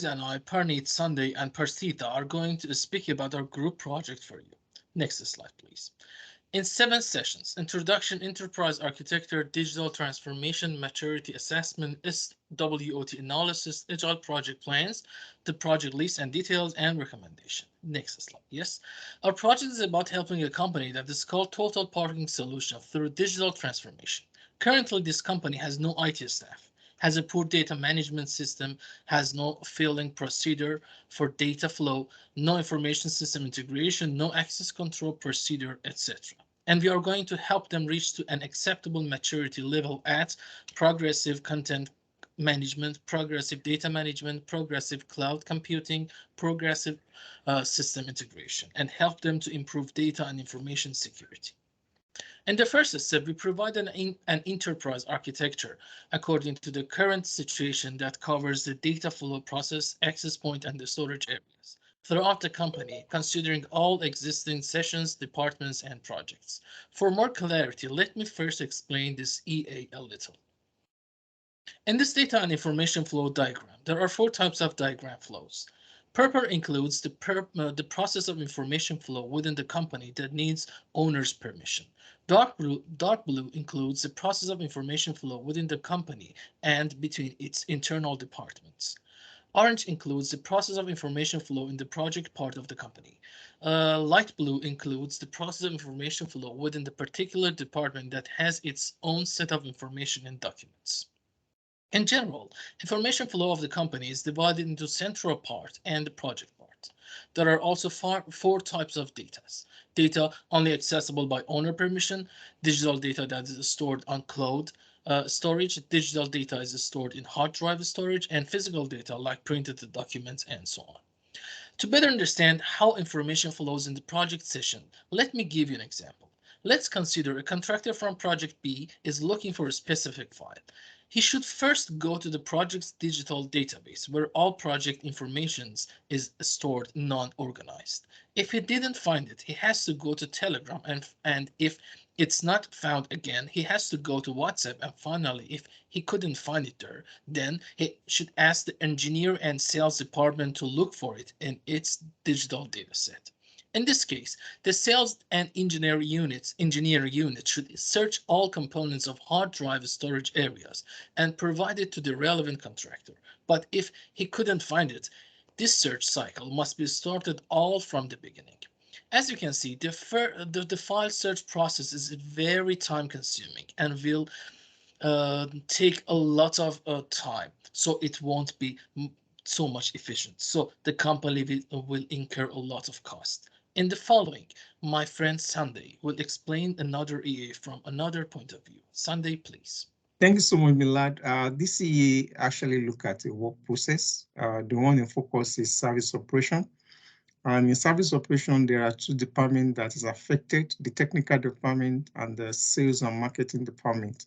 And I, Parneet, Sunday, and Parsita are going to speak about our group project for you. Next slide, please. In 7 sessions, Introduction, Enterprise Architecture, Digital Transformation, Maturity Assessment, SWOT Analysis, Agile Project Plans, the project list and details, and recommendation. Next slide. Yes, our project is about helping a company that is called Total Parking Solution through digital transformation. Currently, this company has no IT staff, has a poor data management system, has no filling procedure for data flow, no information system integration, no access control procedure, etc. And we are going to help them reach to an acceptable maturity level at progressive content management, progressive data management, progressive cloud computing, progressive system integration, and help them to improve data and information security. In the first step, we provide an enterprise architecture according to the current situation that covers the data flow process, access point, and the storage areas throughout the company, considering all existing sessions, departments, and projects. For more clarity, let me first explain this EA a little. In this data and information flow diagram, there are 4 types of diagram flows. Purple includes the process of information flow within the company that needs owner's permission. Dark blue includes the process of information flow within the company and between its internal departments. Orange includes the process of information flow in the project part of the company. Light blue includes the process of information flow within the particular department that has its own set of information and documents. In general, information flow of the company is divided into central part and the project part. There are also 4 types of data. Data only accessible by owner permission, digital data that is stored on cloud storage, digital data is stored in hard drive storage, and physical data like printed documents and so on. To better understand how information flows in the project session, let me give you an example. Let's consider a contractor from project B is looking for a specific file. He should first go to the project's digital database where all project information is stored non-organized. If he didn't find it, he has to go to Telegram and if it's not found again, he has to go to WhatsApp, and finally, if he couldn't find it there, then he should ask the engineer and sales department to look for it in its digital data set. In this case, the sales and engineer unit should search all components of hard drive storage areas and provide it to the relevant contractor. But if he couldn't find it, this search cycle must be started all from the beginning. As you can see, the file search process is very time consuming and will take a lot of time, so it won't be so much efficient. So the company will incur a lot of cost. In the following, my friend Sunday will explain another EA from another point of view. Sunday, please. Thank you so much, Milad. This CE actually look at the work process. The one in focus is service operation. And in service operation, there are 2 departments that is affected, the technical department and the sales and marketing department.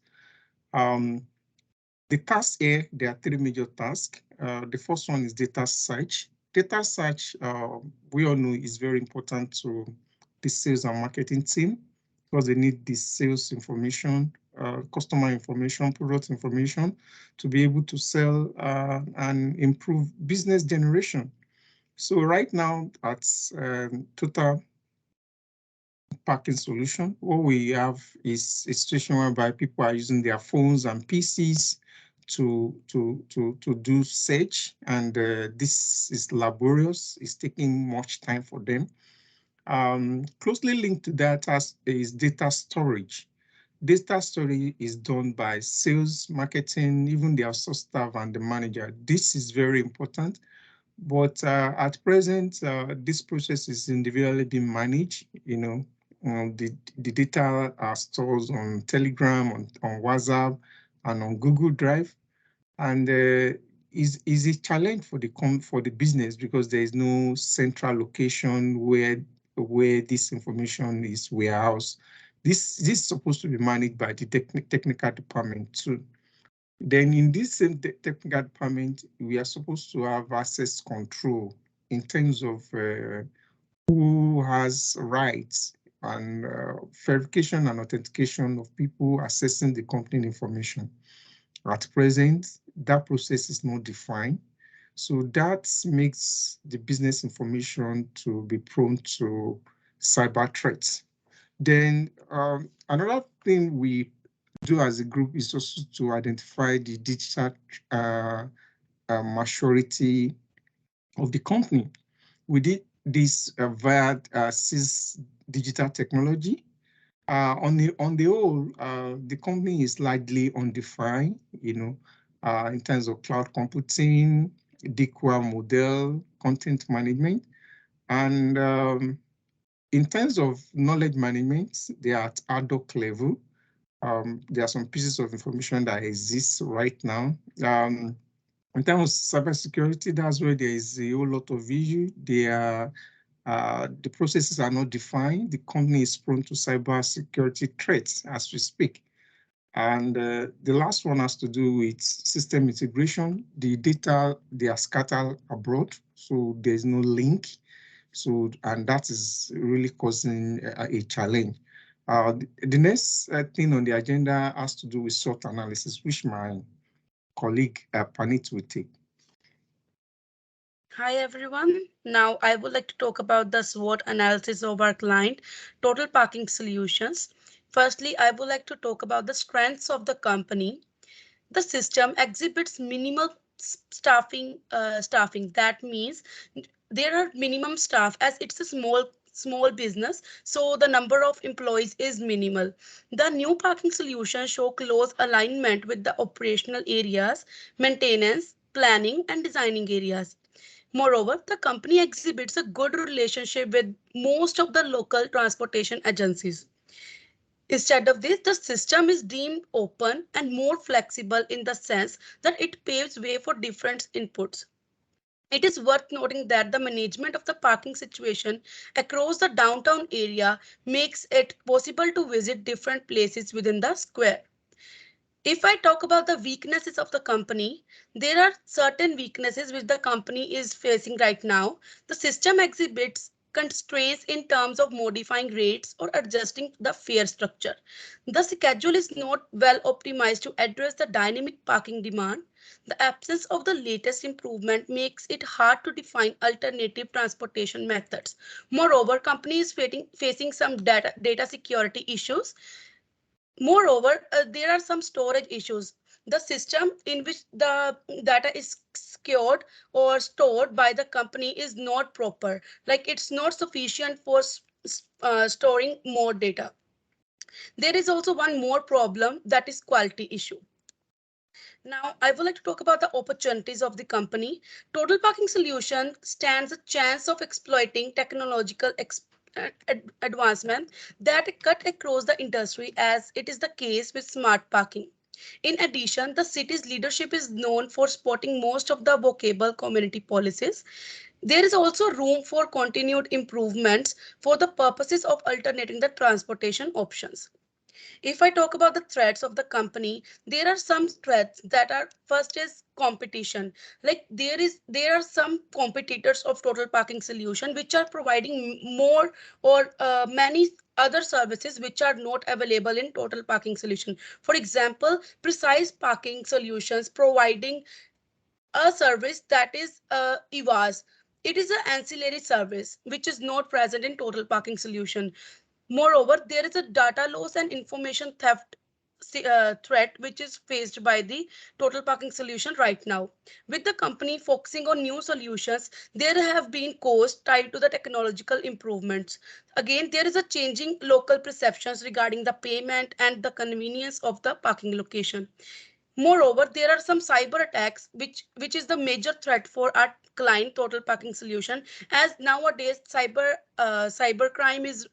The tasks here, there are 3 major tasks. The first one is data search. Data search, we all know, is very important to the sales and marketing team because they need the sales information, customer information, product information to be able to sell and improve business generation. So right now at Total Parking Solution, what we have is a situation whereby people are using their phones and PCs to do search, and this is laborious. It's taking much time for them. Closely linked to that is data storage. Data storage is done by sales, marketing, even the outsourced staff and the manager. This is very important. But at present, this process is individually being managed. The data are stored on Telegram, on WhatsApp, and on Google Drive, and is a challenge for the business because there is no central location where this information is warehoused. This is supposed to be managed by the technical department too. Then in this same technical department, we are supposed to have access control in terms of who has rights and verification and authentication of people accessing the company information. At present, that process is not defined. So that makes the business information to be prone to cyber threats. Then another thing we do as a group is also to identify the digital uh, maturity of the company. We did this via CIS digital technology. On the whole, the company is largely undefined, in terms of cloud computing, DQA model, content management, and in terms of knowledge management, they are at ad hoc level. There are some pieces of information that exist right now. In terms of cybersecurity, that's where there is a whole lot of issue. The processes are not defined. The company is prone to cybersecurity threats as we speak. And the last one has to do with system integration. The data, they are scattered abroad, so there's no link. So, and that is really causing a challenge. The next thing on the agenda has to do with SWOT analysis, which my colleague Panit will take. Hi everyone. Now I would like to talk about the SWOT analysis of our client, Total Parking Solutions. Firstly, I would like to talk about the strengths of the company. The system exhibits minimal staffing. That means there are minimum staff as it's a small business, so the number of employees is minimal. The new parking solution show close alignment with the operational areas, maintenance, planning and designing areas. Moreover, the company exhibits a good relationship with most of the local transportation agencies. Instead of this, the system is deemed open and more flexible in the sense that it paves way for different inputs. It is worth noting that the management of the parking situation across the downtown area makes it possible to visit different places within the square. If I talk about the weaknesses of the company, there are certain weaknesses which the company is facing right now. The system exhibits constraints in terms of modifying rates or adjusting the fare structure. The schedule is not well optimized to address the dynamic parking demand. The absence of the latest improvement makes it hard to define alternative transportation methods. Moreover, company is facing some data security issues. Moreover, there are some storage issues. The system in which the data is secured or stored by the company is not proper. Like it's not sufficient for storing more data. There is also one more problem that is quality issue. Now, I would like to talk about the opportunities of the company. Total Parking Solution stands a chance of exploiting technological advancement that cut across the industry as it is the case with smart parking. In addition, the city's leadership is known for supporting most of the vocable community policies. There is also room for continued improvements for the purposes of alternating the transportation options. If I talk about the threats of the company, there are some threats that are first is competition. Like there are some competitors of total parking solution which are providing more or many other services which are not available in total parking solution. For example, precise parking solutions providing a service that is EVAS. It is an ancillary service which is not present in total parking solution. Moreover, there is a data loss and information theft threat which is faced by the total parking solution right now. With the company focusing on new solutions, there have been costs tied to the technological improvements. Again, there is a changing local perceptions regarding the payment and the convenience of the parking location. Moreover, there are some cyber attacks, which is the major threat for our client total parking solution. As nowadays, cyber crime is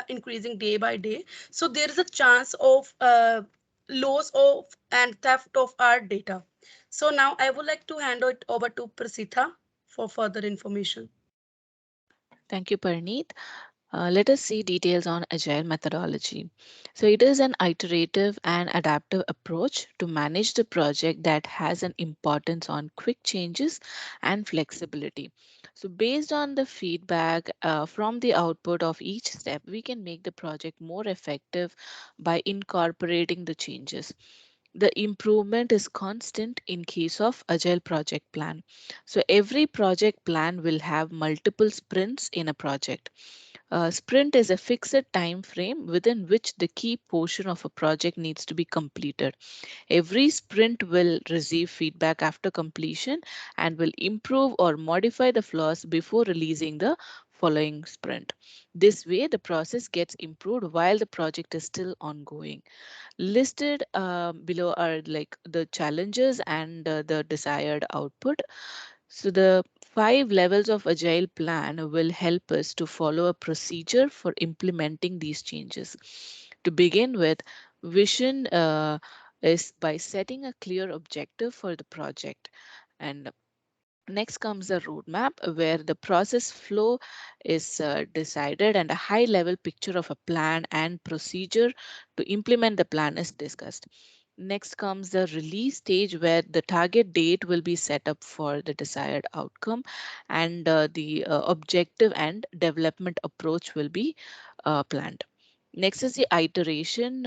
increasing day by day, so there is a chance of loss of and theft of our data. So now I would like to hand it over to Prasitha for further information. Thank you, Parneet. Let us see details on agile methodology. So it is an iterative and adaptive approach to manage the project that has an importance on quick changes and flexibility. So based on the feedback from the output of each step, we can make the project more effective by incorporating the changes. The improvement is constant in case of agile project plan. So every project plan will have multiple sprints in a project. A sprint is a fixed time frame within which the key portion of a project needs to be completed. Every sprint will receive feedback after completion and will improve or modify the flaws before releasing the following sprint. This way, the process gets improved while the project is still ongoing. Listed below are like the challenges and the desired output. So the 5 levels of agile plan will help us to follow a procedure for implementing these changes. To begin with, vision is by setting a clear objective for the project. And next comes the roadmap, where the process flow is decided and a high level picture of a plan and procedure to implement the plan is discussed. Next comes the release stage, where the target date will be set up for the desired outcome, and the objective and development approach will be planned. Next is the iteration.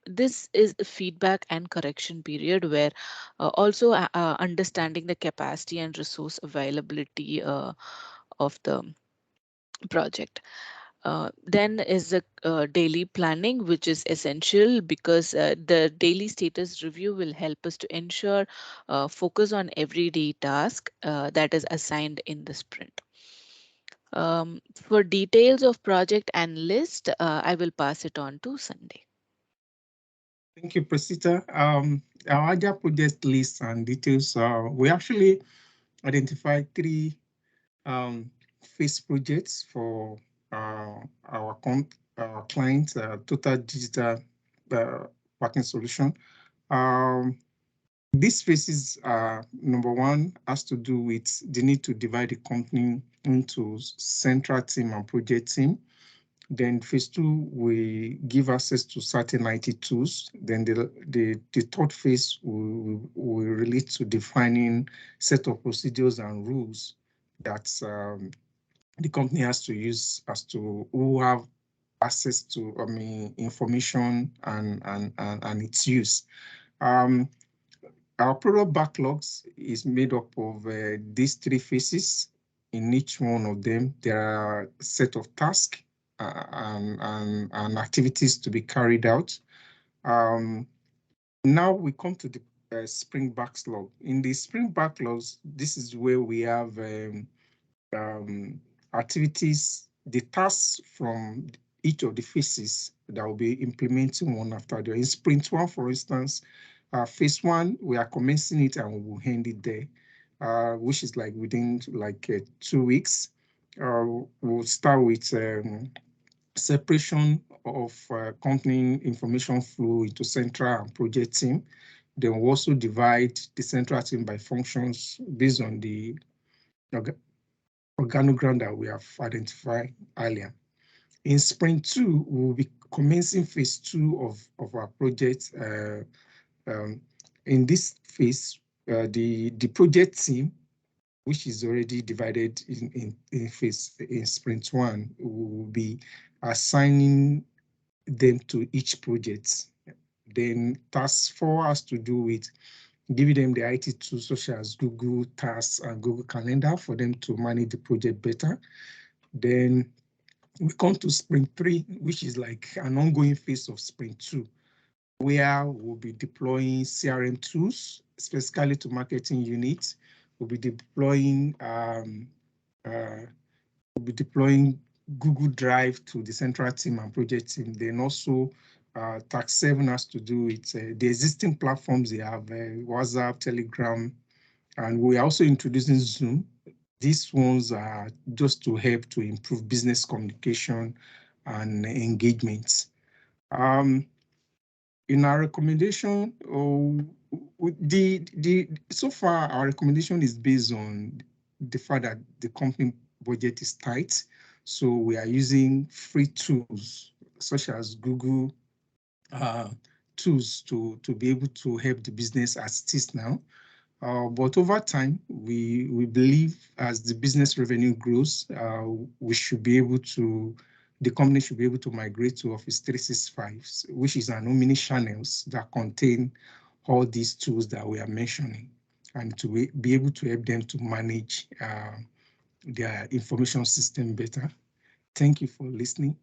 This is a feedback and correction period, where also understanding the capacity and resource availability of the project. Then is the daily planning, which is essential because the daily status review will help us to ensure focus on everyday task that is assigned in the sprint. For details of project and list, I will pass it on to Sunday. Thank you, Presita. Our agile project list and details. We actually identified three phase projects for our client, Total Digital Parking Solution. These phases are, number one, has to do with the need to divide the company into central team and project team. Then phase two, we give access to certain IT tools. Then the third phase will relate to defining set of procedures and rules that the company has to use as to who have access to, information and its use. Our product backlogs is made up of these three phases. In each one of them, there are a set of tasks and activities to be carried out. Now we come to the sprint backlog. In the sprint backlogs, this is where we have activities, the tasks from each of the phases that will be implementing one after the other. In sprint one, for instance, phase one, we are commencing it and we will end it there, which is like within like 2 weeks. We'll start with separation of company information flow into central and project team. Then we'll also divide the central team by functions based on the organogram that we have identified earlier. In sprint two, we'll be commencing phase two of our project. In this phase, the project team, which is already divided in sprint one, will be assigning them to each project. Then task four has to do with giving them the IT tools such as Google Tasks and Google Calendar for them to manage the project better. Then we come to sprint three, which is like an ongoing phase of sprint two, where we'll be deploying CRM tools, specifically to marketing units. We'll be deploying Google Drive to the central team and project team. Then also task 7 has to do with the existing platforms they have, WhatsApp, Telegram, and we're also introducing Zoom. These ones are just to help to improve business communication and engagement. In our recommendation, so far our recommendation is based on the fact that the company budget is tight. So we are using free tools such as Google tools to be able to help the business as it is now. But over time, we believe as the business revenue grows, we should be able to, the company should be able to migrate to Office 365, which is an omni channels that contain all these tools that we are mentioning, and to be able to help them to manage their information system better. Thank you for listening.